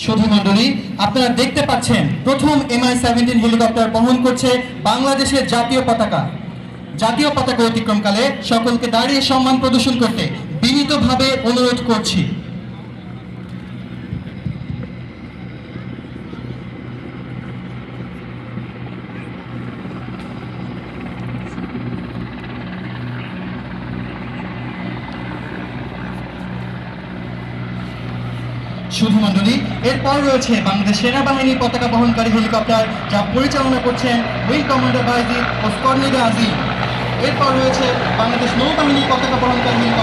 শুধু মণ্ডলী, আপনারা দেখতে পাচ্ছেন প্রথম MI-17 হেলিকপ্টার বহন করছে বাংলাদেশের জাতীয় পতাকা। জাতীয় পতাকা অতিক্রমকালে সকলকে দাঁড়িয়ে সম্মান প্রদর্শন করতে বিনীতভাবে অনুরোধ করছি। শুধু মণ্ডলী, এরপর রয়েছে বাংলাদেশ সেনাবাহিনী পতাকা বহনকারী হেলিকপ্টার, যা পরিচালনা করছেন উইং কমান্ডার বায়েজিদ ও স্কোয়াড্রন লিডার আজিম। এরপর রয়েছে বাংলাদেশ নৌবাহিনী পতাকা বহনকারী হেলিকপ্টার।